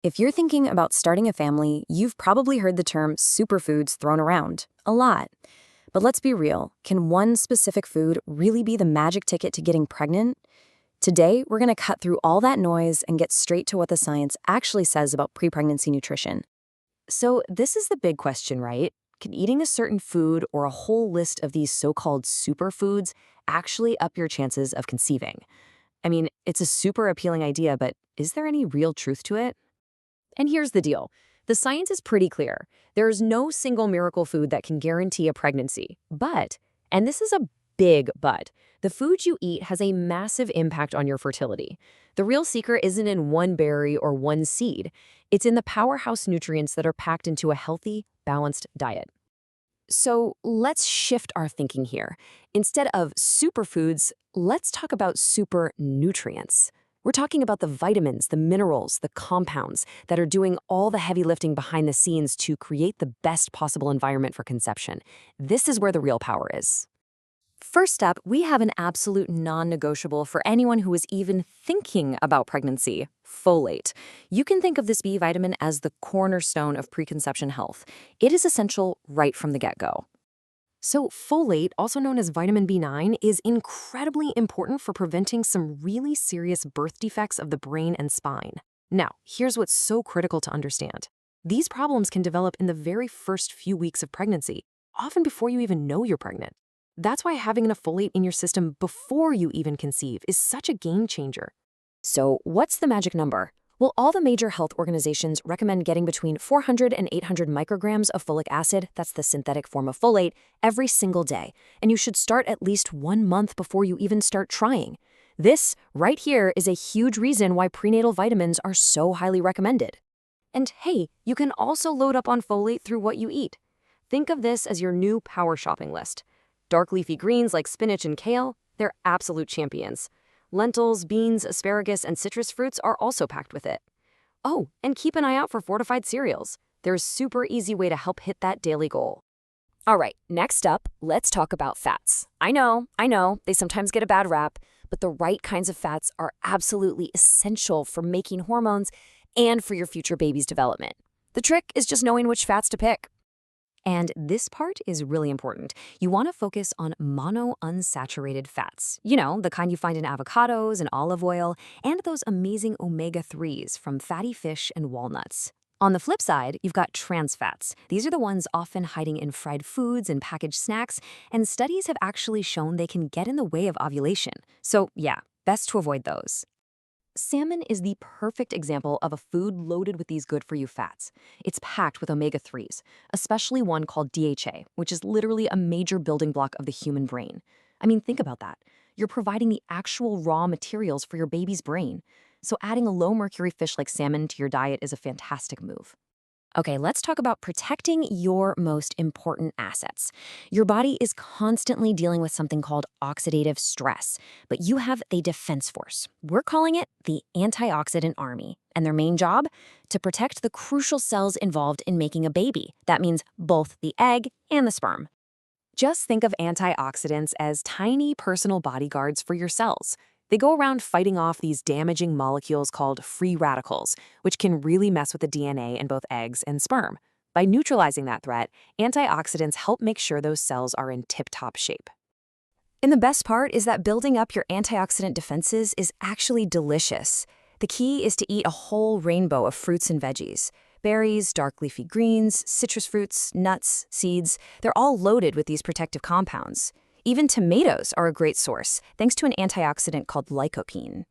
If you're thinking about starting a family, you've probably heard the term superfoods thrown around a lot. But let's be real, can one specific food really be the magic ticket to getting pregnant? Today, we're going to cut through all that noise and get straight to what the science actually says about pre-pregnancy nutrition. So, this is the big question, right? Can eating a certain food or a whole list of these so-called superfoods actually up your chances of conceiving? I mean, it's a super appealing idea, but is there any real truth to it? And here's the deal. The science is pretty clear. There is no single miracle food that can guarantee a pregnancy. But, and this is a big but, the food you eat has a massive impact on your fertility. The real secret isn't in one berry or one seed. It's in the powerhouse nutrients that are packed into a healthy, balanced diet. So let's shift our thinking here. Instead of superfoods, let's talk about super nutrients. We're talking about the vitamins, the minerals, the compounds that are doing all the heavy lifting behind the scenes to create the best possible environment for conception. This is where the real power is. First up, we have an absolute non-negotiable for anyone who is even thinking about pregnancy: folate. You can think of this B vitamin as the cornerstone of preconception health. It is essential right from the get-go. So folate, also known as vitamin B9, is incredibly important for preventing some really serious birth defects of the brain and spine. Now, here's what's so critical to understand. These problems can develop in the very first few weeks of pregnancy, often before you even know you're pregnant. That's why having enough folate in your system before you even conceive is such a game changer. So what's the magic number? Well, all the major health organizations recommend getting between 400 and 800 micrograms of folic acid, that's the synthetic form of folate, every single day. And you should start at least 1 month before you even start trying. This, right here, is a huge reason why prenatal vitamins are so highly recommended. And hey, you can also load up on folate through what you eat. Think of this as your new power shopping list. Dark leafy greens like spinach and kale, they're absolute champions. Lentils, beans, asparagus, and citrus fruits are also packed with it. Oh, and keep an eye out for fortified cereals. They're a super easy way to help hit that daily goal. All right, next up, let's talk about fats. I know, they sometimes get a bad rap, but the right kinds of fats are absolutely essential for making hormones and for your future baby's development. The trick is just knowing which fats to pick. And this part is really important. You want to focus on monounsaturated fats. You know, the kind you find in avocados and olive oil, and those amazing omega-3s from fatty fish and walnuts. On the flip side, you've got trans fats. These are the ones often hiding in fried foods and packaged snacks, and studies have actually shown they can get in the way of ovulation. So yeah, best to avoid those. Salmon is the perfect example of a food loaded with these good-for-you fats. It's packed with omega-3s, especially one called DHA, which is literally a major building block of the human brain. I mean, think about that. You're providing the actual raw materials for your baby's brain. So adding a low-mercury fish like salmon to your diet is a fantastic move. Okay, let's talk about protecting your most important assets. Your body is constantly dealing with something called oxidative stress, but you have a defense force. We're calling it the antioxidant army, and their main job? To protect the crucial cells involved in making a baby. That means both the egg and the sperm. Just think of antioxidants as tiny personal bodyguards for your cells. They go around fighting off these damaging molecules called free radicals, which can really mess with the DNA in both eggs and sperm. By neutralizing that threat, antioxidants help make sure those cells are in tip-top shape. And the best part is that building up your antioxidant defenses is actually delicious. The key is to eat a whole rainbow of fruits and veggies. Berries, dark leafy greens, citrus fruits, nuts, seeds, they're all loaded with these protective compounds. Even tomatoes are a great source, thanks to an antioxidant called lycopene.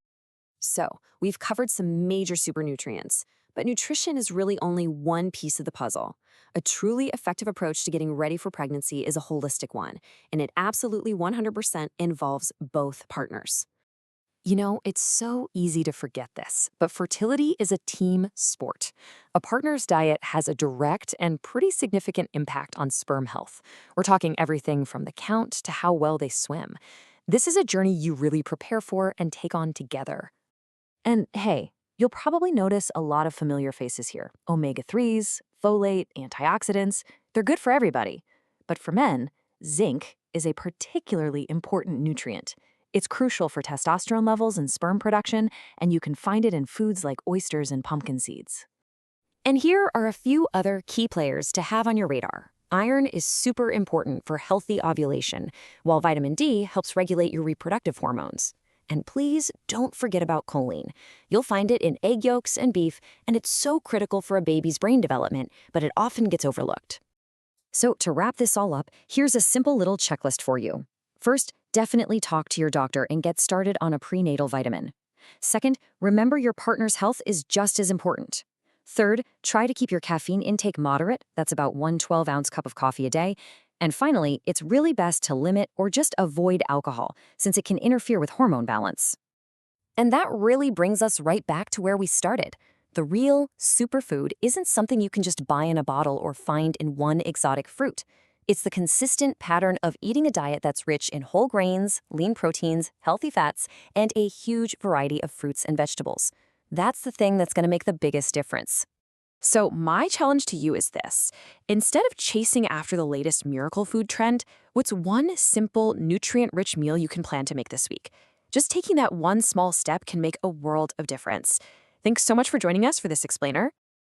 So, we've covered some major supernutrients, but nutrition is really only one piece of the puzzle. A truly effective approach to getting ready for pregnancy is a holistic one, and it absolutely 100% involves both partners. You know, it's so easy to forget this, but fertility is a team sport. A partner's diet has a direct and pretty significant impact on sperm health. We're talking everything from the count to how well they swim. This is a journey you really prepare for and take on together. And hey, you'll probably notice a lot of familiar faces here. Omega-3s, folate, antioxidants, they're good for everybody. But for men, zinc is a particularly important nutrient. It's crucial for testosterone levels and sperm production, and you can find it in foods like oysters and pumpkin seeds. And here are a few other key players to have on your radar. Iron is super important for healthy ovulation, while vitamin D helps regulate your reproductive hormones. And please don't forget about choline. You'll find it in egg yolks and beef, and it's so critical for a baby's brain development, but it often gets overlooked. So to wrap this all up, here's a simple little checklist for you. First, definitely talk to your doctor and get started on a prenatal vitamin. Second, remember your partner's health is just as important. Third, try to keep your caffeine intake moderate. That's about 1 12-ounce cup of coffee a day. And finally, it's really best to limit or just avoid alcohol, since it can interfere with hormone balance. And that really brings us right back to where we started. The real superfood isn't something you can just buy in a bottle or find in one exotic fruit. It's the consistent pattern of eating a diet that's rich in whole grains, lean proteins, healthy fats, and a huge variety of fruits and vegetables. That's the thing that's going to make the biggest difference. So my challenge to you is this. Instead of chasing after the latest miracle food trend, what's one simple, nutrient-rich meal you can plan to make this week? Just taking that one small step can make a world of difference. Thanks so much for joining us for this explainer.